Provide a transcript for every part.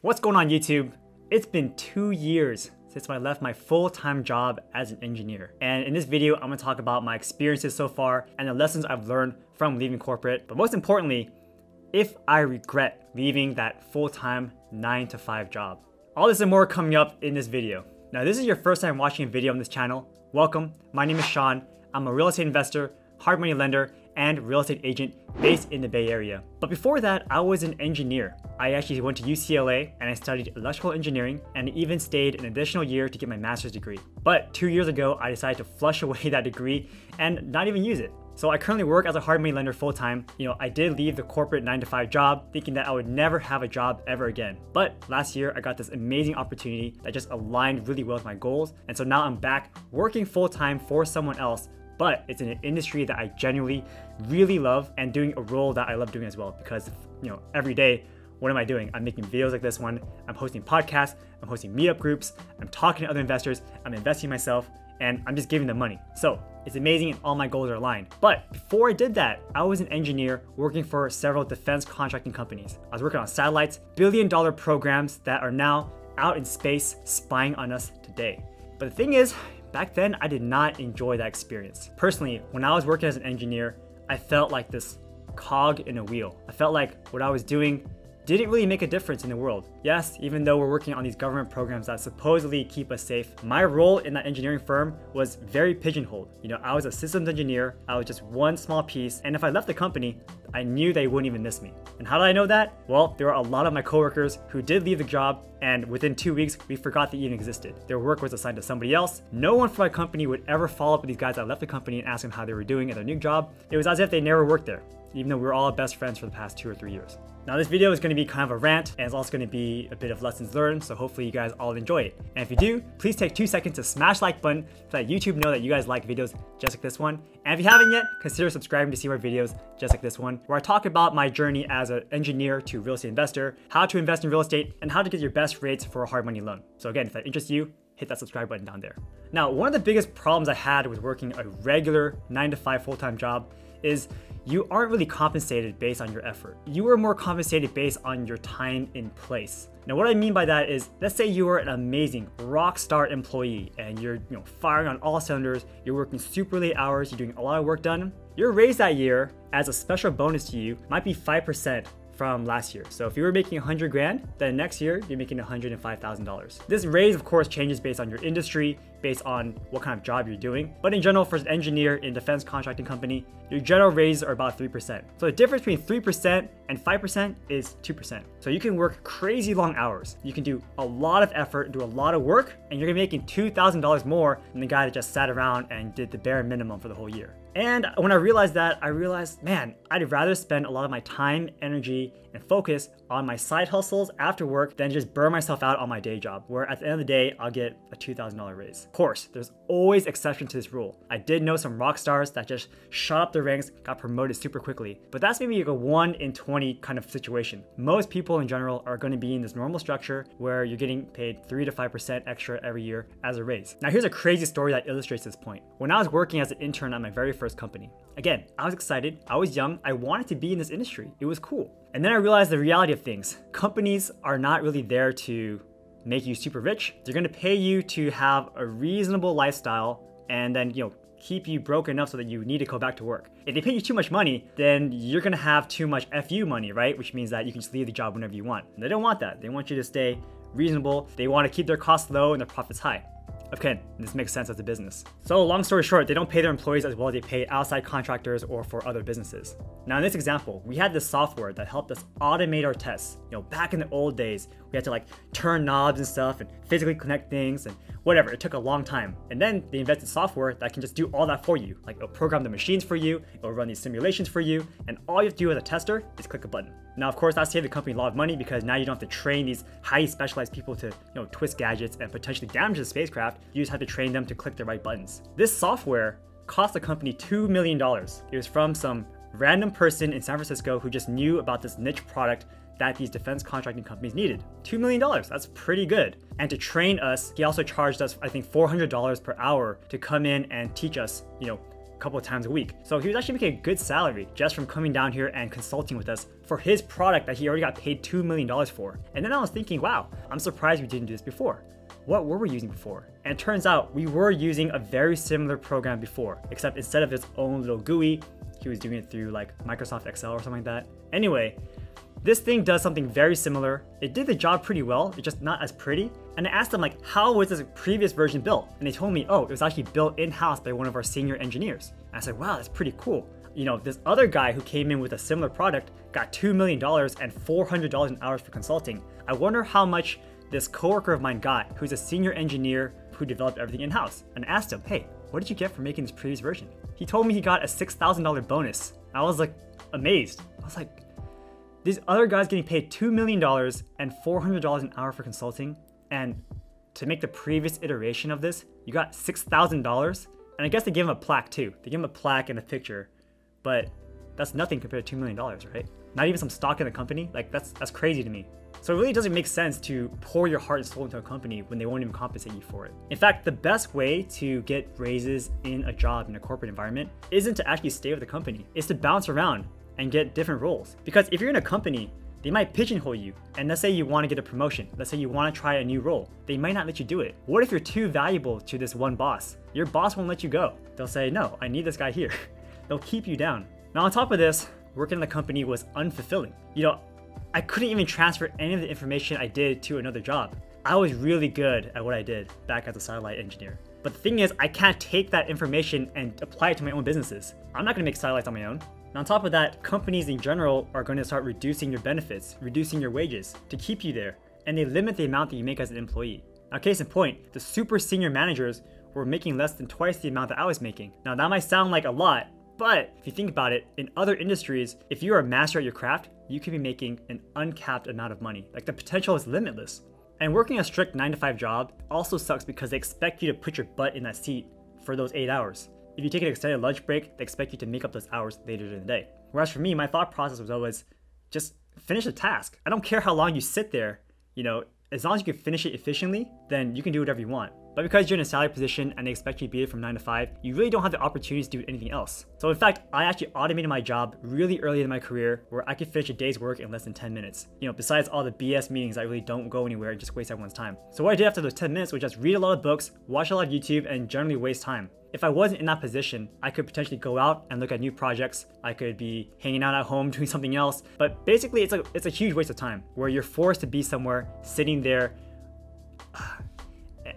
What's going on YouTube? It's been 2 years since I left my full-time job as an engineer. And in this video, I'm gonna talk about my experiences so far and the lessons I've learned from leaving corporate. But most importantly, if I regret leaving that full-time 9-to-5 job. All this and more coming up in this video. Now, this is your first time watching a video on this channel. Welcome, my name is Sean. I'm a real estate investor, hard money lender, and real estate agent based in the Bay Area. But before that, I was an engineer. I actually went to UCLA and I studied electrical engineering and even stayed an additional year to get my master's degree. But 2 years ago, I decided to flush away that degree and not even use it. So I currently work as a hard money lender full-time. I did leave the corporate 9-to-5 job thinking that I would never have a job ever again. But last year I got this amazing opportunity that just aligned really well with my goals. And so now I'm back working full-time for someone else, but it's in an industry that I genuinely really love and doing a role that I love doing as well because, every day, what am I doing? I'm making videos like this one, I'm hosting podcasts, I'm hosting meetup groups, I'm talking to other investors, I'm investing myself, and I'm just giving them money. So it's amazing and all my goals are aligned. But before I did that, I was an engineer working for several defense contracting companies. I was working on satellites, billion-dollar programs that are now out in space spying on us today. But the thing is, back then, I did not enjoy that experience. Personally, when I was working as an engineer, I felt like this cog in a wheel. I felt like what I was doing didn't really make a difference in the world. Yes, even though we're working on these government programs that supposedly keep us safe, my role in that engineering firm was very pigeonholed. I was a systems engineer, I was just one small piece, and if I left the company, I knew they wouldn't even miss me. And how did I know that? Well, there were a lot of my coworkers who did leave the job, and within 2 weeks, we forgot they even existed. Their work was assigned to somebody else. No one from my company would ever follow up with these guys that left the company and ask them how they were doing at their new job. It was as if they never worked there, even though we were all best friends for the past 2 or 3 years. Now this video is going to be kind of a rant, and it's also going to be a bit of lessons learned, so hopefully you guys all enjoy it. And if you do, please take 2 seconds to smash the like button so that YouTube know that you guys like videos just like this one. And if you haven't yet, consider subscribing to see more videos just like this one, where I talk about my journey as an engineer to real estate investor, how to invest in real estate, and how to get your best rates for a hard money loan. So again, if that interests you, hit that subscribe button down there. Now, one of the biggest problems I had with working a regular 9-to-5 full-time job is you aren't really compensated based on your effort. You are more compensated based on your time in place. Now, what I mean by that is, let's say you are an amazing rock star employee and you're firing on all cylinders, you're working super late hours, you're doing a lot of work done. Your raise that year as a special bonus to you might be 5% from last year. So if you were making 100 grand, then next year you're making $105,000. This raise of course changes based on your industry, based on what kind of job you're doing. But in general, for an engineer in a defense contracting company, your general raises are about 3%. So the difference between 3% and 5% is 2%. So you can work crazy long hours. You can do a lot of effort, do a lot of work, and you're gonna be making $2,000 more than the guy that just sat around and did the bare minimum for the whole year. And when I realized that, man, I'd rather spend a lot of my time, energy, and focus on my side hustles after work than just burn myself out on my day job, where at the end of the day, I'll get a $2,000 raise. Of course, there's always exceptions to this rule. I did know some rock stars that just shot up their ranks, got promoted super quickly, but that's maybe like a 1 in 20 kind of situation. Most people in general are going to be in this normal structure where you're getting paid 3 to 5% extra every year as a raise. Now here's a crazy story that illustrates this point. When I was working as an intern at my very first company, again, I was excited, I was young, I wanted to be in this industry. It was cool. And then I realized the reality of things. Companies are not really there to make you super rich. They're gonna pay you to have a reasonable lifestyle and then, keep you broke enough so that you need to go back to work. If they pay you too much money, then you're gonna have too much FU money, right? Which means that you can just leave the job whenever you want. And they don't want that. They want you to stay reasonable. They want to keep their costs low and their profits high. Okay, this makes sense as a business. So long story short, they don't pay their employees as well as they pay outside contractors or for other businesses. Now in this example, we had this software that helped us automate our tests. Back in the old days, we had to turn knobs and stuff and physically connect things and whatever. It took a long time. And then they invented software that can just do all that for you. It'll program the machines for you, it'll run these simulations for you, and all you have to do as a tester is click a button. Now, of course, that saved the company a lot of money because now you don't have to train these highly specialized people to twist gadgets and potentially damage the spacecraft. You just have to train them to click the right buttons. This software cost the company $2 million. It was from some random person in San Francisco who just knew about this niche product that these defense contracting companies needed. $2 million, that's pretty good. And to train us, he also charged us, I think, $400 per hour to come in and teach us, a couple of times a week. So he was actually making a good salary just from coming down here and consulting with us for his product that he already got paid $2 million for. And then I was thinking, wow, I'm surprised we didn't do this before. What were we using before? And it turns out we were using a very similar program before, except instead of its own little GUI, he was doing it through like Microsoft Excel or something like that. Anyway, this thing does something very similar. It did the job pretty well, it's just not as pretty. And I asked them like, how was this previous version built? And they told me, oh, it was actually built in-house by one of our senior engineers. And I said, wow, that's pretty cool. You know, this other guy who came in with a similar product got $2 million and $400 an hour for consulting. I wonder how much this coworker of mine got, who's a senior engineer who developed everything in-house. And I asked him, hey, what did you get for making this previous version? He told me he got a $6,000 bonus. I was like amazed. I was like, these other guys getting paid $2 million and $400 an hour for consulting, and to make the previous iteration of this, you got $6,000. And I guess they gave him a plaque too. They gave him a plaque and a picture, but that's nothing compared to $2 million, right? Not even some stock in the company. Like that's crazy to me. So it really doesn't make sense to pour your heart and soul into a company when they won't even compensate you for it. In fact, the best way to get raises in a job in a corporate environment isn't to actually stay with the company. It's to bounce around and get different roles. Because if you're in a company, they might pigeonhole you. And let's say you want to get a promotion. Let's say you want to try a new role. They might not let you do it. What if you're too valuable to this one boss? Your boss won't let you go. They'll say, no, I need this guy here. They'll keep you down. Now on top of this, working in the company was unfulfilling. You know, I couldn't even transfer any of the information I did to another job. I was really good at what I did back as a satellite engineer. But the thing is, I can't take that information and apply it to my own businesses. I'm not gonna make satellites on my own. And on top of that, companies in general are going to start reducing your benefits, reducing your wages to keep you there, and they limit the amount that you make as an employee. Now, case in point, the super senior managers were making less than twice the amount that I was making. Now, that might sound like a lot, but if you think about it, in other industries, if you are a master at your craft, you could be making an uncapped amount of money. Like the potential is limitless. And working a strict 9-to-5 job also sucks because they expect you to put your butt in that seat for those 8 hours. If you take an extended lunch break, they expect you to make up those hours later in the day. Whereas for me, my thought process was always just finish the task. I don't care how long you sit there, you know, as long as you can finish it efficiently, then you can do whatever you want. But because you're in a salary position and they expect you to be there from 9 to 5, you really don't have the opportunities to do anything else. So in fact, I actually automated my job really early in my career where I could finish a day's work in less than 10 minutes. You know, besides all the BS meetings that really don't go anywhere and just waste everyone's time. So what I did after those 10 minutes was just read a lot of books, watch a lot of YouTube, and generally waste time. If I wasn't in that position, I could potentially go out and look at new projects. I could be hanging out at home doing something else. But basically, it's a huge waste of time where you're forced to be somewhere, sitting there.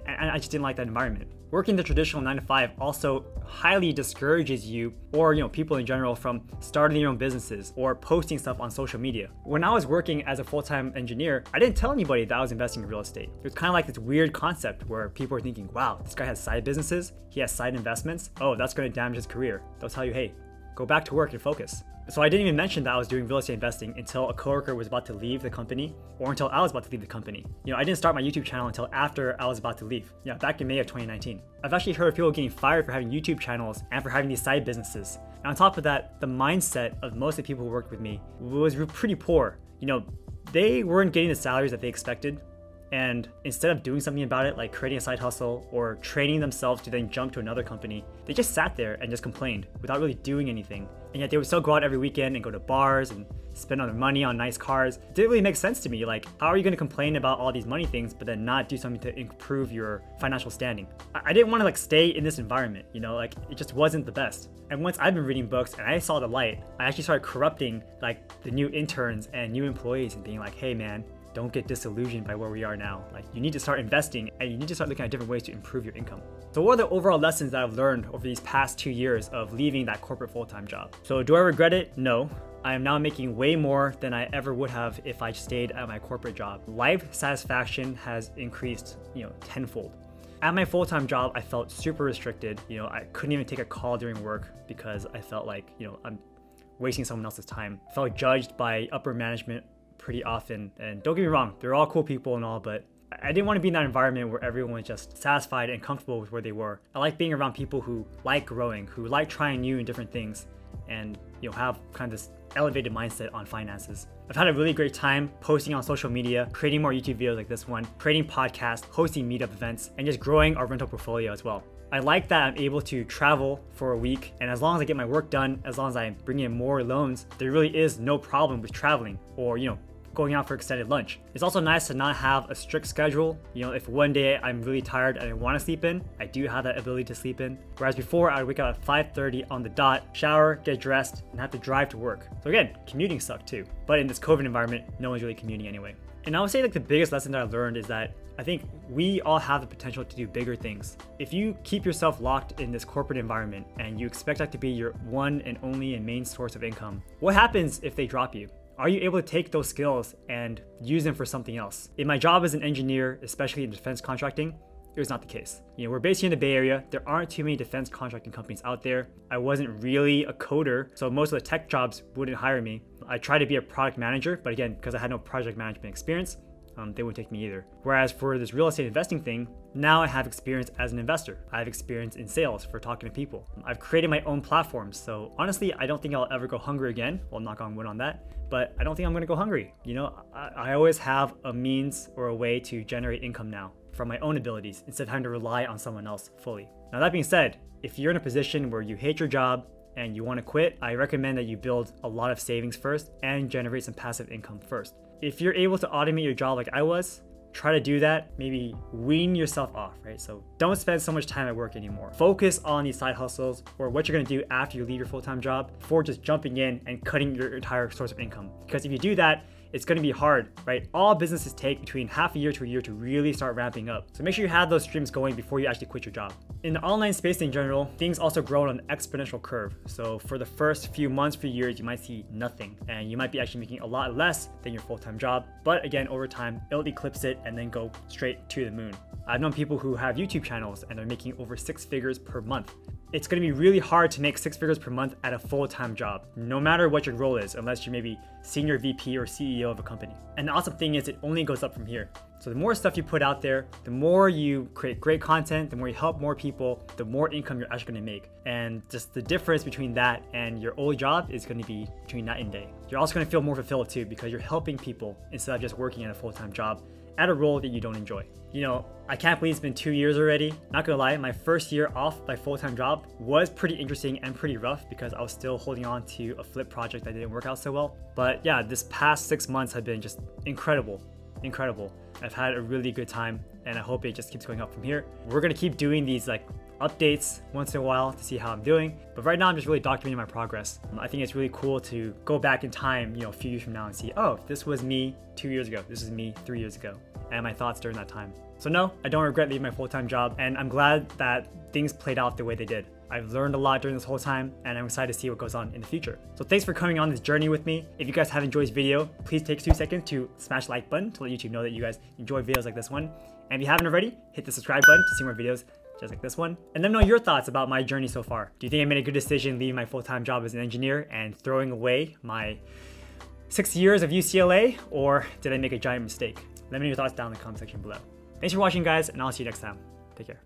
And I just didn't like that environment. Working the traditional 9 to 5 also highly discourages you, or people in general, from starting your own businesses or posting stuff on social media. When I was working as a full-time engineer, I didn't tell anybody that I was investing in real estate. It was kind of like this weird concept where people are thinking, wow, this guy has side businesses, he has side investments, oh, that's going to damage his career. They'll tell you, hey, go back to work and focus. So I didn't even mention that I was doing real estate investing until a coworker was about to leave the company, or until I was about to leave the company. I didn't start my YouTube channel until after I was about to leave. Yeah, back in May of 2019. I've actually heard of people getting fired for having YouTube channels and for having these side businesses. And on top of that, the mindset of most of the people who worked with me was pretty poor. They weren't getting the salaries that they expected. And instead of doing something about it, like creating a side hustle or training themselves to then jump to another company, they just sat there and just complained without really doing anything. And yet they would still go out every weekend and go to bars and spend all their money on nice cars. It didn't really make sense to me. Like, how are you going to complain about all these money things, but then not do something to improve your financial standing? I didn't want to stay in this environment, it just wasn't the best. And once I've been reading books and I saw the light, I actually started corrupting the new interns and new employees and being like, hey man, don't get disillusioned by where we are now. You need to start investing and you need to start looking at different ways to improve your income. So what are the overall lessons that I've learned over these past 2 years of leaving that corporate full-time job? So do I regret it? No. I am now making way more than I ever would have if I stayed at my corporate job. Life satisfaction has increased, tenfold. At my full-time job, I felt super restricted. I couldn't even take a call during work because I felt like, I'm wasting someone else's time. I felt judged by upper management pretty often. And don't get me wrong, they're all cool people and all, but I didn't want to be in that environment where everyone was just satisfied and comfortable with where they were. I like being around people who like growing, who like trying new and different things, and have kind of this elevated mindset on finances. I've had a really great time posting on social media, creating more YouTube videos like this one, creating podcasts, hosting meetup events, and just growing our rental portfolio as well. I like that I'm able to travel for a week, and as long as I get my work done, as long as I bring in more loans, there really is no problem with traveling or, going out for extended lunch. It's also nice to not have a strict schedule. If one day I'm really tired and I want to sleep in, I do have that ability to sleep in. Whereas before, I would wake up at 5:30 on the dot, shower, get dressed, and have to drive to work. So again, commuting sucked too. But in this COVID environment, no one's really commuting anyway. And I would say the biggest lesson that I learned is that I think we all have the potential to do bigger things. If you keep yourself locked in this corporate environment and you expect that to be your one and only and main source of income, what happens if they drop you? Are you able to take those skills and use them for something else? In my job as an engineer, especially in defense contracting, it was not the case. We're based here in the Bay Area. There aren't too many defense contracting companies out there. I wasn't really a coder, so most of the tech jobs wouldn't hire me. I tried to be a product manager, but again, because I had no project management experience, they wouldn't take me either. Whereas for this real estate investing thing, now I have experience as an investor. I have experience in sales for talking to people. I've created my own platforms. So honestly, I don't think I'll ever go hungry again. Well, knock on wood on that, but I don't think I'm gonna go hungry. I always have a means or a way to generate income now from my own abilities instead of having to rely on someone else fully. Now that being said, if you're in a position where you hate your job and you wanna quit, I recommend that you build a lot of savings first and generate some passive income first. If you're able to automate your job like I was, try to do that, maybe wean yourself off, right? So don't spend so much time at work anymore. Focus on these side hustles or what you're gonna do after you leave your full-time job before just jumping in and cutting your entire source of income. Because if you do that, it's gonna be hard, right? All businesses take between half a year to a year to really start ramping up. So make sure you have those streams going before you actually quit your job. In the online space in general, things also grow on an exponential curve. So for the first few months, few years, you might see nothing, and you might be actually making a lot less than your full-time job. But again, over time, it'll eclipse it and then go straight to the moon. I've known people who have YouTube channels and they're making over 6 figures per month. It's gonna be really hard to make 6 figures per month at a full-time job, no matter what your role is, unless you're maybe senior VP or CEO of a company. And the awesome thing is it only goes up from here. So the more stuff you put out there, the more you create great content, the more you help more people, the more income you're actually gonna make. And just the difference between that and your old job is gonna be between night and day. You're also gonna feel more fulfilled too because you're helping people instead of just working at a full-time job at a role that you don't enjoy. I can't believe it's been 2 years already. Not gonna lie, my first year off my full-time job was pretty interesting and pretty rough because I was still holding on to a flip project that didn't work out so well. But yeah, this past 6 months have been just incredible. I've had a really good time and I hope it just keeps going up from here. We're gonna keep doing these updates once in a while to see how I'm doing. But right now I'm just really documenting my progress. I think it's really cool to go back in time, a few years from now and see, oh, this was me 2 years ago. This is me 3 years ago. And my thoughts during that time. So no, I don't regret leaving my full-time job and I'm glad that things played out the way they did. I've learned a lot during this whole time and I'm excited to see what goes on in the future. So thanks for coming on this journey with me. If you guys have enjoyed this video, please take 2 seconds to smash the like button to let YouTube know that you guys enjoy videos like this one. And if you haven't already, hit the subscribe button to see more videos just like this one. And let me know your thoughts about my journey so far. Do you think I made a good decision leaving my full-time job as an engineer and throwing away my 6 years of UCLA, or did I make a giant mistake? Let me know your thoughts down in the comment section below. Thanks for watching, guys, and I'll see you next time. Take care.